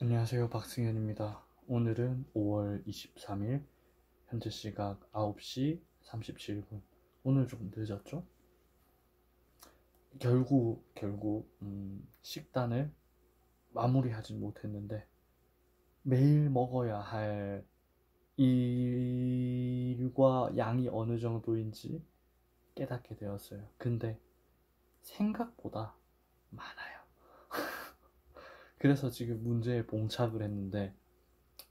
안녕하세요. 박승현입니다. 오늘은 5월 23일, 현재 시각 9시 37분. 오늘 좀 늦었죠? 결국 식단을 마무리하진 못했는데 매일 먹어야 할 일과 양이 어느 정도인지 깨닫게 되었어요. 근데 생각보다 많아요. 그래서 지금 문제에 봉착을 했는데,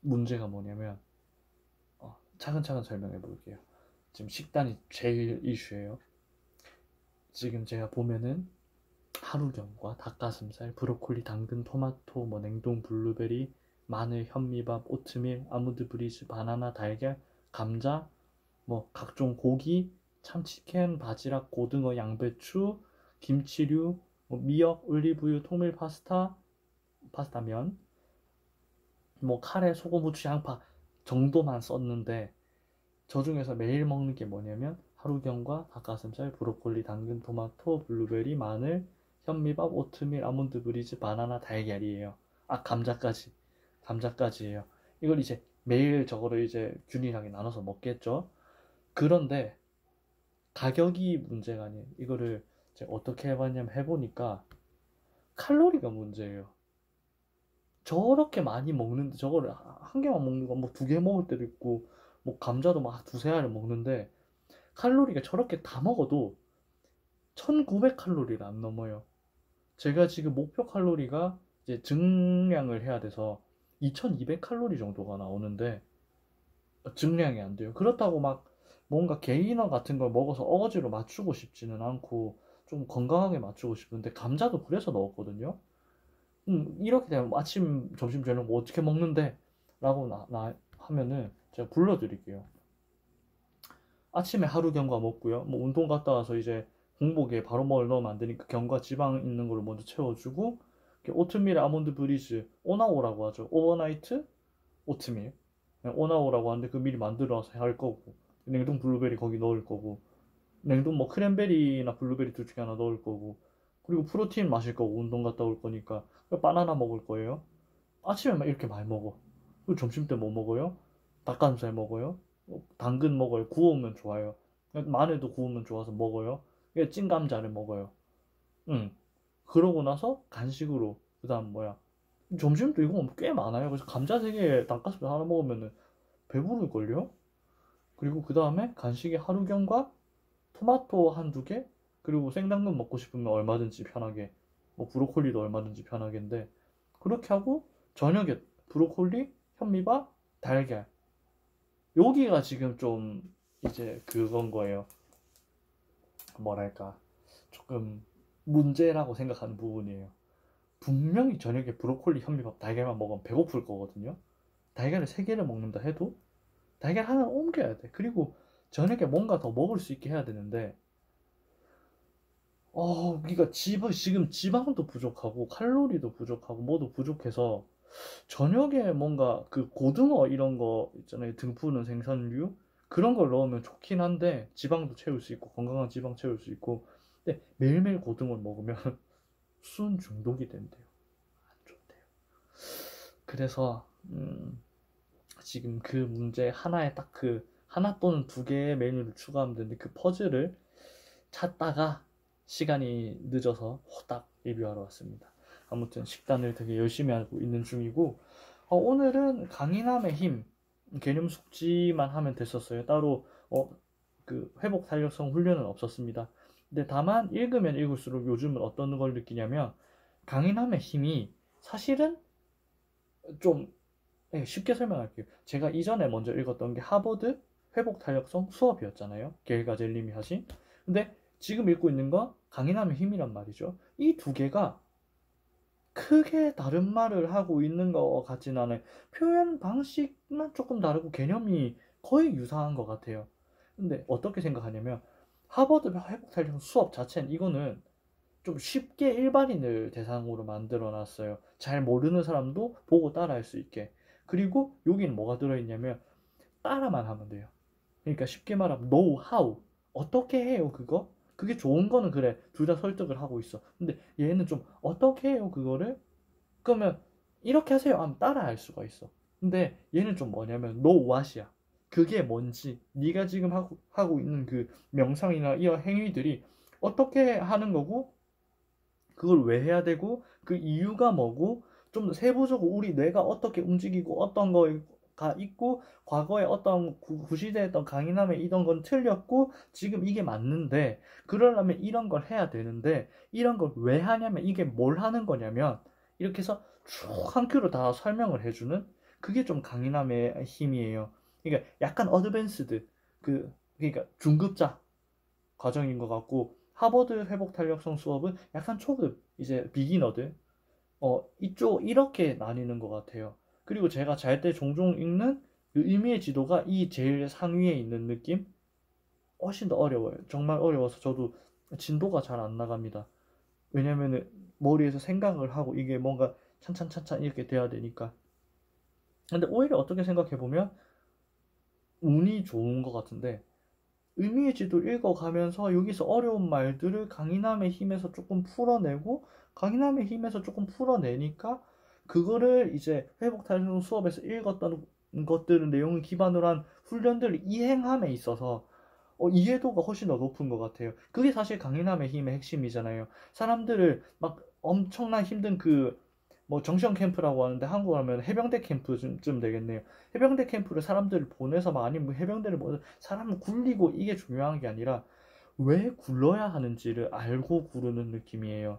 문제가 뭐냐면 차근차근 설명해 볼게요. 지금 식단이 제일 이슈예요. 지금 제가 보면은 하루경과 닭가슴살, 브로콜리, 당근, 토마토, 냉동 블루베리, 마늘, 현미밥, 오트밀, 아몬드 브리즈, 바나나, 달걀, 감자, 각종 고기, 참치캔, 바지락, 고등어, 양배추, 김치류, 미역, 올리브유, 통밀 파스타, 파스타면, 카레, 소금, 후추, 양파 정도만 썼는데, 저 중에서 매일 먹는 게 뭐냐면 하루경과 닭가슴살, 브로콜리, 당근, 토마토, 블루베리, 마늘, 현미밥, 오트밀, 아몬드 브리즈, 바나나, 달걀이에요. 아, 감자까지예요. 이걸 이제 매일 저거를 이제 균일하게 나눠서 먹겠죠. 그런데 가격이 문제가 아니에요. 이거를 제가 어떻게 해봤냐면, 해보니까 칼로리가 문제예요. 저렇게 많이 먹는데, 저거를 한 개만 먹는 거 두 개 먹을 때도 있고, 감자도 막 두세 알을 먹는데, 칼로리가 저렇게 다 먹어도 1900칼로리를 안 넘어요. 제가 지금 목표 칼로리가 이제 증량을 해야 돼서 2200칼로리 정도가 나오는데, 증량이 안 돼요. 그렇다고 막 뭔가 게이너 같은 걸 먹어서 억지로 맞추고 싶지는 않고, 좀 건강하게 맞추고 싶은데, 감자도 그래서 넣었거든요. 이렇게 되면 아침, 점심, 저녁 뭐 어떻게 먹는데? 라고 하면은 제가 불러드릴게요. 아침에 하루 경과 먹고요. 운동 갔다 와서 이제 공복에 바로 먹을 넣으면 안 되니까 경과 지방 있는 걸로 먼저 채워주고, 오트밀 아몬드 브리즈, 오나오라고 하죠. 오버나이트 오트밀. 네, 오나오라고 하는데 그 미리 만들어서 할 거고, 냉동 블루베리 거기 넣을 거고, 냉동 크랜베리나 블루베리 둘 중에 하나 넣을 거고, 그리고 프로테인 마실 거고, 운동 갔다 올 거니까 바나나 먹을 거예요. 아침에 막 이렇게 많이 먹어. 그리고 점심 때 뭐 먹어요? 닭가슴살 먹어요. 당근 먹어요. 구우면 좋아요. 마늘도 구우면 좋아서 먹어요. 찐 감자를 먹어요. 응. 그러고 나서 간식으로, 그 다음 점심도 이거 꽤 많아요. 그래서 감자 3개에 닭가슴살 하나 먹으면 배부를걸요? 그리고 그 다음에 간식에 하루경과 토마토 한두 개, 그리고 생당근 먹고 싶으면 얼마든지 편하게, 브로콜리도 얼마든지 편하게인데, 그렇게 하고 저녁에 브로콜리, 현미밥, 달걀. 여기가 지금 좀 이제 그건 거예요. 뭐랄까, 조금 문제라고 생각하는 부분이에요. 분명히 저녁에 브로콜리, 현미밥, 달걀만 먹으면 배고플 거거든요. 달걀을 3개를 먹는다 해도 달걀 하나 옮겨야 돼. 그리고 저녁에 뭔가 더 먹을 수 있게 해야 되는데, 우리가 지금 지방도 부족하고 칼로리도 부족하고 뭐도 부족해서, 저녁에 뭔가 그 고등어 이런 거 있잖아요. 등푸른 생선류 그런 걸 넣으면 좋긴 한데, 지방도 채울 수 있고 건강한 지방 채울 수 있고, 근데 매일매일 고등어를 먹으면 수은 중독이 된대요. 안 좋대요. 그래서 지금 그 문제 하나에 딱 그 하나 또는 2개의 메뉴를 추가하면 되는데, 그 퍼즐을 찾다가 시간이 늦어서 호딱 리뷰하러 왔습니다. 아무튼 식단을 되게 열심히 하고 있는 중이고, 오늘은 강인함의 힘 개념 숙지만 하면 됐었어요. 따로 그 회복 탄력성 훈련은 없었습니다. 근데 다만 읽으면 읽을수록 요즘은 어떤 걸 느끼냐면, 강인함의 힘이 사실은 좀, 쉽게 설명할게요. 제가 이전에 먼저 읽었던 게 하버드 회복 탄력성 수업이었잖아요. 게일 가젤님이 하신. 근데 지금 읽고 있는 건 강인함의 힘이란 말이죠. 이 2개가 크게 다른 말을 하고 있는 것 같진 않아요. 표현 방식만 조금 다르고 개념이 거의 유사한 것 같아요. 근데 어떻게 생각하냐면, 하버드 회복 탄력성 수업 자체는, 이거는 좀 쉽게 일반인을 대상으로 만들어 놨어요. 잘 모르는 사람도 보고 따라할 수 있게. 그리고 여기는 뭐가 들어있냐면, 따라만 하면 돼요. 그러니까 쉽게 말하면 노하우. 어떻게 해요 그거? 그게 좋은 거는 그래, 둘 다 설득을 하고 있어. 근데 얘는 좀 어떻게 해요 그거를? 그러면 이렇게 하세요 하면 따라할 수가 있어. 근데 얘는 좀 뭐냐면 no what이야. 그게 뭔지, 네가 지금 하고 있는 그 명상이나 이런 행위들이 어떻게 하는 거고, 그걸 왜 해야 되고, 그 이유가 뭐고, 좀 더 세부적으로 우리 뇌가 어떻게 움직이고 어떤 거가 있고, 과거에 어떤 구시대했던 강인함에 이런 건 틀렸고 지금 이게 맞는데, 그러려면 이런 걸 해야 되는데, 이런 걸 왜 하냐면 이게 뭘 하는 거냐면, 이렇게 해서 쭉 한 큐로 다 설명을 해주는, 그게 좀 강인함의 힘이에요. 그러니까 약간 어드밴스드, 그러니까 중급자 과정인 것 같고, 하버드 회복 탄력성 수업은 약간 초급, 이제 비기너들, 이쪽 이렇게 나뉘는 것 같아요. 그리고 제가 잘 때 종종 읽는 그 의미의 지도가 이 제일 상위에 있는 느낌? 훨씬 더 어려워요. 정말 어려워서 저도 진도가 잘 안 나갑니다. 왜냐면은 머리에서 생각을 하고 이게 뭔가 찬찬찬찬 이렇게 돼야 되니까. 근데 오히려 어떻게 생각해보면 운이 좋은 것 같은데, 의미의 지도 읽어가면서 여기서 어려운 말들을 강인함의 힘에서 조금 풀어내고, 강인함의 힘에서 조금 풀어내니까 그거를 이제 회복 탄력 수업에서 읽었던 것들은 내용을 기반으로 한 훈련들을 이행함에 있어서 이해도가 훨씬 더 높은 것 같아요. 그게 사실 강인함의 힘의 핵심이잖아요. 사람들을 막 엄청난 힘든 뭐 정시험 캠프라고 하는데 한국어 하면 해병대 캠프쯤 되겠네요. 해병대 캠프를 사람들을 보내서 막, 아니면 해병대를 보내서 사람을 굴리고 이게 중요한 게 아니라 왜 굴러야 하는지를 알고 구르는 느낌이에요.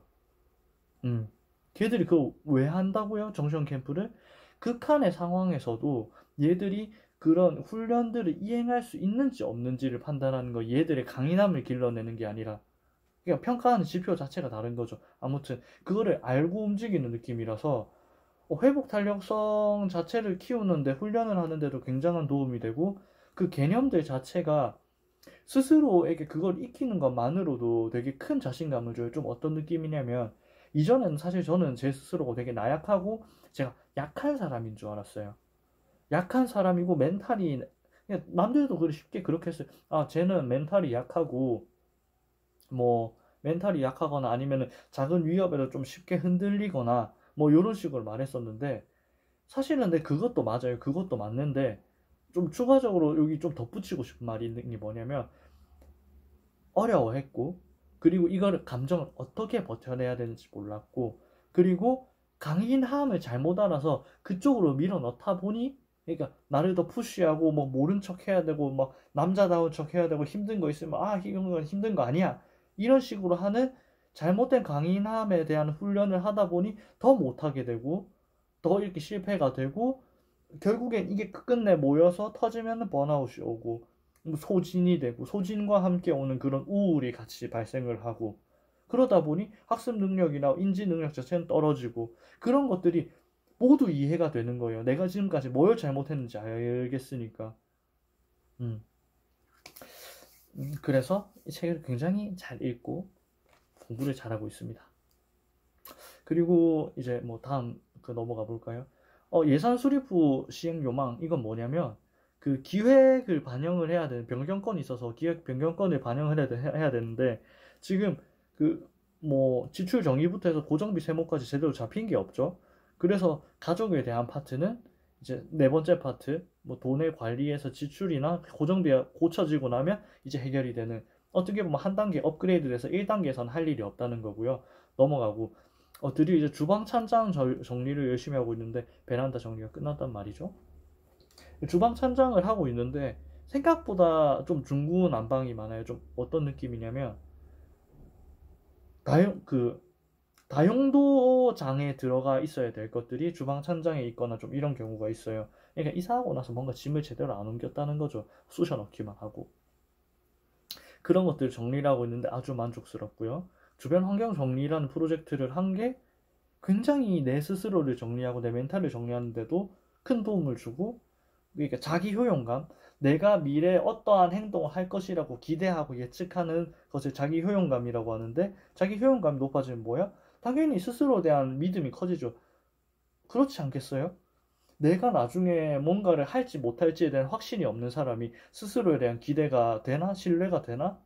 음. 걔들이 그거 왜 한다고요? 정시험 캠프를? 극한의 상황에서도 얘들이 그런 훈련들을 이행할 수 있는지 없는지를 판단하는 거, 얘들의 강인함을 길러내는 게 아니라, 그러니까 평가하는 지표 자체가 다른 거죠. 아무튼 그거를 알고 움직이는 느낌이라서 회복 탄력성 자체를 키우는데, 훈련을 하는데도 굉장한 도움이 되고, 그 개념들 자체가 스스로에게 그걸 익히는 것만으로도 되게 큰 자신감을 줘요. 좀 어떤 느낌이냐면, 이전에는 사실 저는 제 스스로가 되게 나약하고 제가 약한 사람인 줄 알았어요. 약한 사람이고 멘탈이, 그냥 남들도 그렇게 쉽게 그렇게 했어요. 아, 쟤는 멘탈이 약하고, 뭐 멘탈이 약하거나 아니면은 작은 위협에도 좀 쉽게 흔들리거나 뭐 이런 식으로 말했었는데, 사실은 그것도 맞아요. 그것도 맞는데, 좀 추가적으로 여기 좀 덧붙이고 싶은 말이 있는 게 뭐냐면, 어려워했고, 그리고 이거를 감정을 어떻게 버텨내야 되는지 몰랐고, 그리고 강인함을 잘못 알아서 그쪽으로 밀어 넣다 보니, 그러니까 나를 더 푸시하고 뭐 모른 척 해야 되고 막 남자다운 척 해야 되고, 힘든 거 있으면 이런 건 힘든 거 아니야, 이런 식으로 하는 잘못된 강인함에 대한 훈련을 하다 보니 더 못하게 되고, 더 이렇게 실패가 되고, 결국엔 이게 끝내 모여서 터지면 번아웃이 오고, 소진이 되고, 소진과 함께 오는 그런 우울이 같이 발생을 하고, 그러다 보니 학습 능력이나 인지 능력 자체는 떨어지고, 그런 것들이 모두 이해가 되는 거예요. 내가 지금까지 뭘 잘못했는지 알겠으니까. 음. 그래서 이 책을 굉장히 잘 읽고 공부를 잘하고 있습니다. 그리고 이제 뭐 다음 넘어가 볼까요? 예산 수립 후 시행 요망, 이건 뭐냐면, 그 기획을 반영을 해야 되는 변경건이 있어서 기획 변경건을 반영을 해야 되는데, 지금 뭐 지출 정의부터 해서 고정비 세모까지 제대로 잡힌 게 없죠. 그래서 가족에 대한 파트는 이제 네 번째 파트, 뭐 돈의 관리에서 지출이나 고정비가 고쳐지고 나면 이제 해결이 되는, 어떻게 보면 한 단계 업그레이드돼서 1단계에서는 할 일이 없다는 거고요. 넘어가고, 드디어 이제 주방 찬장 정리를 열심히 하고 있는데, 베란다 정리가 끝났단 말이죠. 주방 찬장을 하고 있는데 생각보다 좀 중구난방이 많아요. 좀 어떤 느낌이냐면, 다용 그 다용도장에 들어가 있어야 될 것들이 주방 찬장에 있거나 좀 이런 경우가 있어요. 그러니까 이사하고 나서 뭔가 짐을 제대로 안 옮겼다는 거죠. 쑤셔 넣기만 하고. 그런 것들을 정리를 하고 있는데 아주 만족스럽고요. 주변 환경 정리라는 프로젝트를 한 게 굉장히 내 스스로를 정리하고 내 멘탈을 정리하는데도 큰 도움을 주고, 그러니까 자기 효용감, 내가 미래에 어떠한 행동을 할 것이라고 기대하고 예측하는 것을 자기 효용감이라고 하는데, 자기 효용감이 높아지면 뭐야? 당연히 스스로에 대한 믿음이 커지죠. 그렇지 않겠어요? 내가 나중에 뭔가를 할지 못할지에 대한 확신이 없는 사람이 스스로에 대한 기대가 되나? 신뢰가 되나?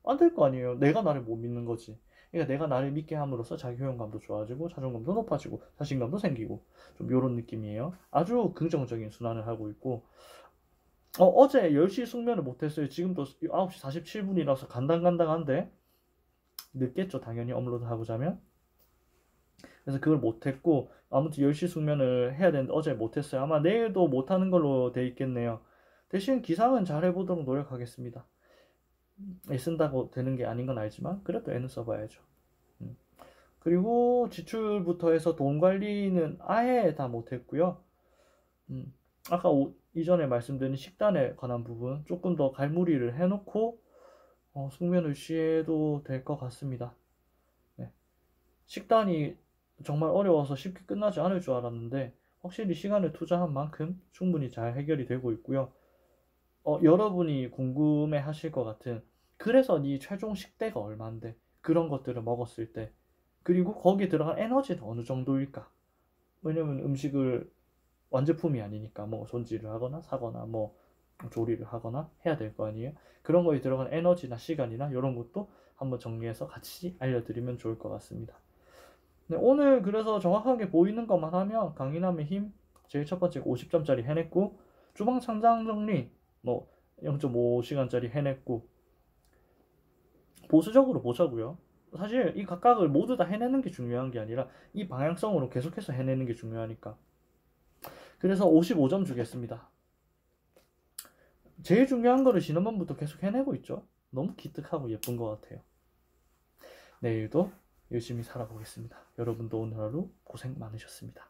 안 될 거 아니에요. 내가 나를 못 믿는 거지. 그러니까 내가 나를 믿게 함으로써 자기 효용감도 좋아지고 자존감도 높아지고 자신감도 생기고 좀 요런 느낌이에요. 아주 긍정적인 순환을 하고 있고 어제 10시 숙면을 못했어요. 지금도 9시 47분이라서 간당간당한데 늦겠죠 당연히 업로드하고 자면. 그래서 그걸 못했고 아무튼 10시 숙면을 해야 되는데 어제 못했어요. 아마 내일도 못하는 걸로 돼 있겠네요. 대신 기상은 잘 해보도록 노력하겠습니다. 애쓴다고 되는 게 아닌 건 알지만 그래도 애는 써봐야죠. 그리고 지출부터 해서 돈 관리는 아예 다 못했고요. 아까 이전에 말씀드린 식단에 관한 부분 조금 더 갈무리를 해놓고 숙면을 취해도 될 것 같습니다. 네. 식단이 정말 어려워서 쉽게 끝나지 않을 줄 알았는데 확실히 시간을 투자한 만큼 충분히 잘 해결이 되고 있고요. 여러분이 궁금해 하실 것 같은 그래서 네 최종 식대가 얼만데 그런 것들을 먹었을 때 그리고 거기에 들어간 에너지는 어느 정도일까? 왜냐면 음식을 완제품이 아니니까 뭐 손질을 하거나 사거나 뭐 조리를 하거나 해야 될 거 아니에요. 그런 거에 들어간 에너지나 시간이나 이런 것도 한번 정리해서 같이 알려드리면 좋을 것 같습니다. 네, 오늘 그래서 정확하게 보이는 것만 하면 강인함의 힘 제일 첫 번째 50점짜리 해냈고 주방 창장 정리 뭐 0.5시간짜리 해냈고 보수적으로 보자고요. 사실 이 각각을 모두 다 해내는 게 중요한 게 아니라 이 방향성으로 계속해서 해내는 게 중요하니까. 그래서 55점 주겠습니다. 제일 중요한 거를 지난번부터 계속 해내고 있죠. 너무 기특하고 예쁜 것 같아요. 내일도 열심히 살아보겠습니다. 여러분도 오늘 하루 고생 많으셨습니다.